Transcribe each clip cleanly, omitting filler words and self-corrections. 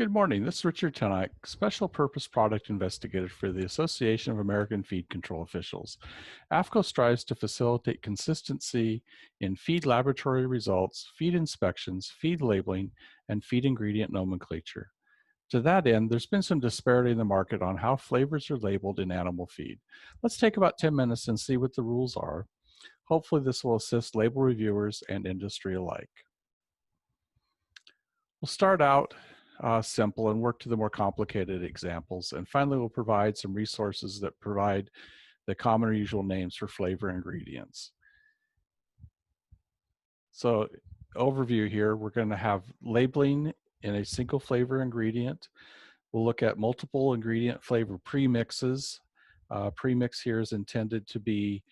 Good morning. This is Richard Tenak, Special Purpose Product Investigator for the Association of American Feed Control Officials. AFCO strives to facilitate consistency in feed laboratory results, feed inspections, feed labeling, and feed ingredient nomenclature. To that end, there's been some disparity in the market on how flavors are labeled in animal feed. Let's take about 10 minutes and see what the rules are. Hopefully, this will assist label reviewers and industry alike. We'll start out simple and work to the more complicated examples. And finally, we'll provide some resources that provide the common or usual names for flavor ingredients. So overview here, we're going to have labeling in a single flavor ingredient. We'll look at multiple ingredient flavor premixes. Premix here is intended to be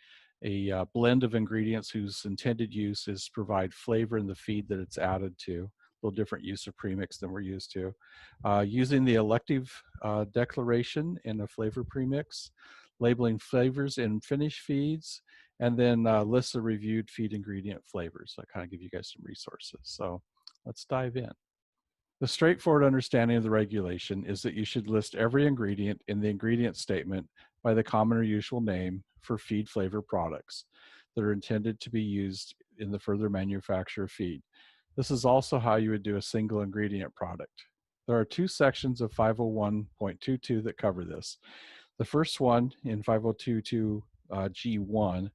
a blend of ingredients whose intended use is provide flavor in the feed that it's added to. A little different use of premix than we're used to. Using the elective declaration in a flavor premix, labeling flavors in finished feeds, and then lists of reviewed feed ingredient flavors. So I kind of give you guys some resources. So let's dive in. The straightforward understanding of the regulation is that you should list every ingredient in the ingredient statement by the common or usual name for feed flavor products that are intended to be used in the further manufacture of feed. This is also how you would do a single ingredient product. There are two sections of 501.22 that cover this. The first one in 5022 G1,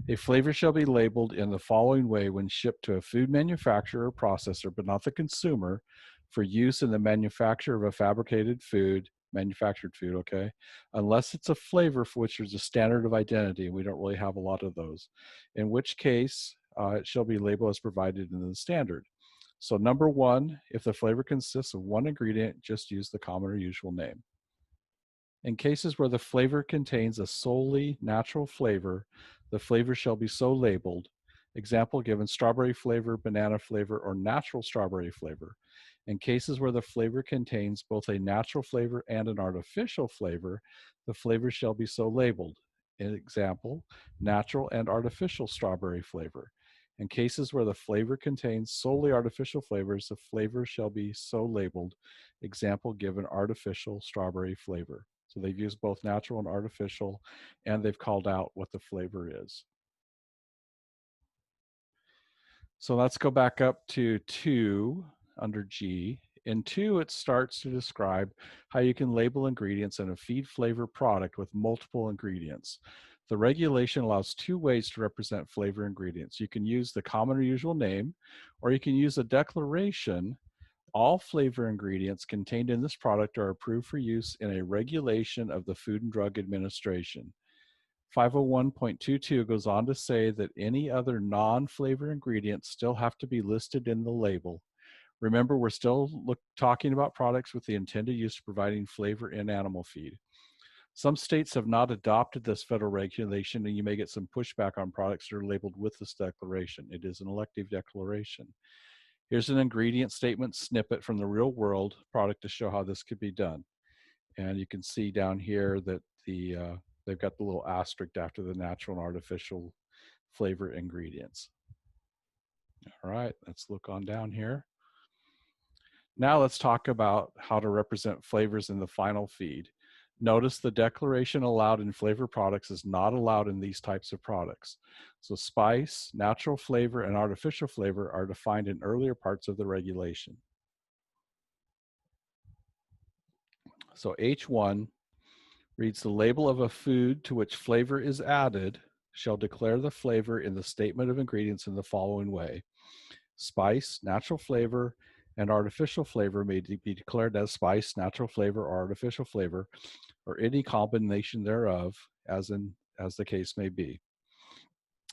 a flavor shall be labeled in the following way when shipped to a food manufacturer or processor, but not the consumer, for use in the manufacture of a fabricated food, manufactured food, okay, unless it's a flavor for which there's a standard of identity, and we don't really have a lot of those, in which case it shall be labeled as provided in the standard. So number one, if the flavor consists of one ingredient, just use the common or usual name. In cases where the flavor contains a solely natural flavor, the flavor shall be so labeled. Example given: strawberry flavor, banana flavor, or natural strawberry flavor. In cases where the flavor contains both a natural flavor and an artificial flavor, the flavor shall be so labeled. Example: natural and artificial strawberry flavor. In cases where the flavor contains solely artificial flavors, the flavor shall be so labeled. Example given: artificial strawberry flavor. So they've used both natural and artificial, and they've called out what the flavor is. So let's go back up to 2 under G. In 2, it starts to describe how you can label ingredients in a feed flavor product with multiple ingredients. The regulation allows 2 ways to represent flavor ingredients. You can use the common or usual name, or you can use a declaration. All flavor ingredients contained in this product are approved for use in a regulation of the Food and Drug Administration. 501.22 goes on to say that any other non-flavor ingredients still have to be listed in the label. Remember, we're still talking about products with the intended use of providing flavor in animal feed. Some states have not adopted this federal regulation, and you may get some pushback on products that are labeled with this declaration. It is an elective declaration. Here's an ingredient statement snippet from the real world product to show how this could be done. And you can see down here that they've got the little asterisk after the natural and artificial flavor ingredients. All right, let's look on down here. Now let's talk about how to represent flavors in the final feed. Notice the declaration allowed in flavor products is not allowed in these types of products. So spice, natural flavor, and artificial flavor are defined in earlier parts of the regulation. So H1 reads: the label of a food to which flavor is added shall declare the flavor in the statement of ingredients in the following way. Spice, natural flavor, and artificial flavor may be declared as spice, natural flavor, or artificial flavor, or any combination thereof, as the case may be.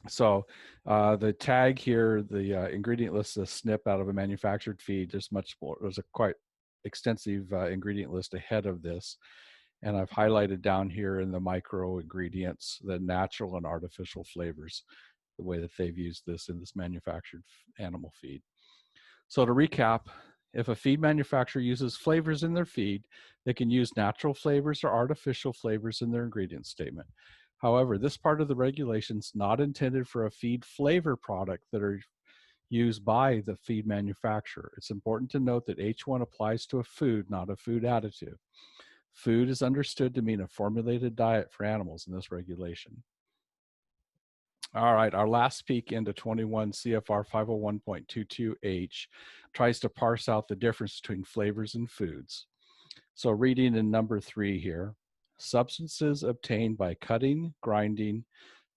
So the tag here, the ingredient list is a snip out of a manufactured feed. There's much more. There's a quite extensive ingredient list ahead of this. And I've highlighted down here in the micro ingredients the natural and artificial flavors, the way that they've used this in this manufactured animal feed. So to recap, if a feed manufacturer uses flavors in their feed, they can use natural flavors or artificial flavors in their ingredient statement. However, this part of the regulation is not intended for a feed flavor product that are used by the feed manufacturer. It's important to note that H1 applies to a food, not a food additive. Food is understood to mean a formulated diet for animals in this regulation. All right, our last peek into 21 CFR 501.22H tries to parse out the difference between flavors and foods. So reading in number 3 here, substances obtained by cutting, grinding,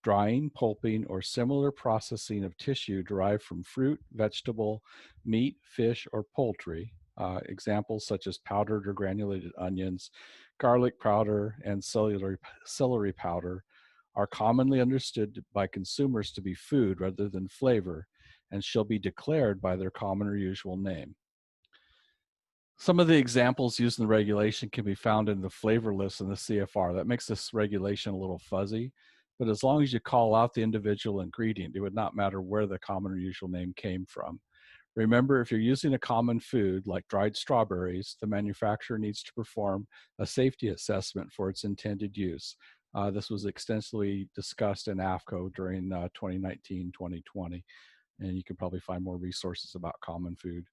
drying, pulping, or similar processing of tissue derived from fruit, vegetable, meat, fish, or poultry. Examples such as powdered or granulated onions, garlic powder, and celery powder are commonly understood by consumers to be food rather than flavor and shall be declared by their common or usual name. Some of the examples used in the regulation can be found in the flavor list in the CFR. That makes this regulation a little fuzzy, but as long as you call out the individual ingredient, it would not matter where the common or usual name came from. Remember, if you're using a common food like dried strawberries, the manufacturer needs to perform a safety assessment for its intended use. This was extensively discussed in AAFCO during 2019-2020, and you can probably find more resources about common food.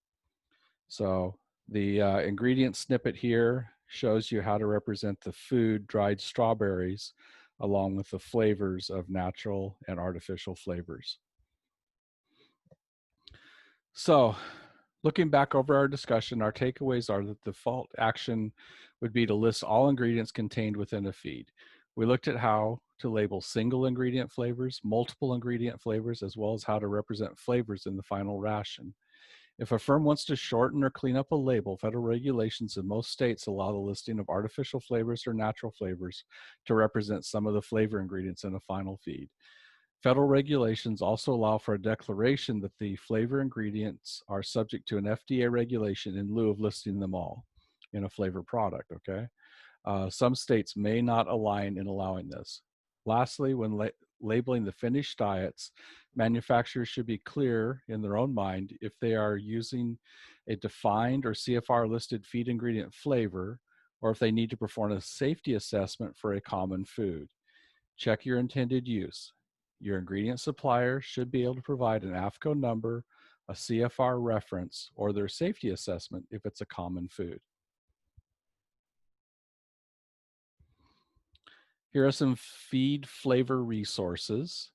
So the ingredient snippet here shows you how to represent the food dried strawberries along with the flavors of natural and artificial flavors. So looking back over our discussion, our takeaways are that the default action would be to list all ingredients contained within a feed. We looked at how to label single ingredient flavors, multiple ingredient flavors, as well as how to represent flavors in the final ration. If a firm wants to shorten or clean up a label, federal regulations in most states allow the listing of artificial flavors or natural flavors to represent some of the flavor ingredients in a final feed. Federal regulations also allow for a declaration that the flavor ingredients are subject to an FDA regulation in lieu of listing them all in a flavor product, okay? Some states may not align in allowing this. Lastly, when labeling the finished diets, manufacturers should be clear in their own mind if they are using a defined or CFR listed feed ingredient flavor, or if they need to perform a safety assessment for a common food. Check your intended use. Your ingredient supplier should be able to provide an AAFCO number, a CFR reference, or their safety assessment if it's a common food. Here are some feed flavor resources.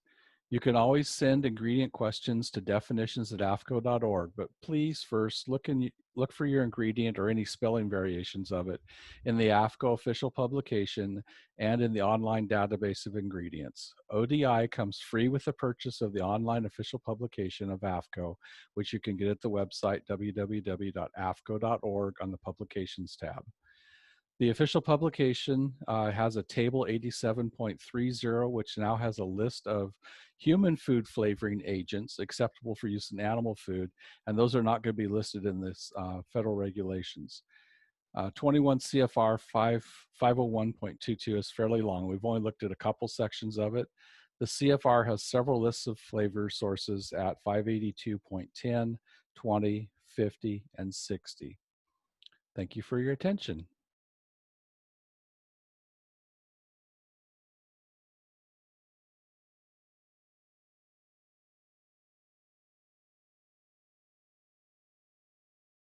You can always send ingredient questions to definitions@aafco.org, but please first look for your ingredient or any spelling variations of it in the AAFCO official publication and in the online database of ingredients. ODI comes free with the purchase of the online official publication of AAFCO, which you can get at the website www.aafco.org on the Publications tab. The official publication has a table 87.30, which now has a list of human food flavoring agents acceptable for use in animal food, and those are not going to be listed in this federal regulations. 21 CFR 501.22 is fairly long. We've only looked at a couple sections of it. The CFR has several lists of flavor sources at 582.10, 20, 50, and 60. Thank you for your attention.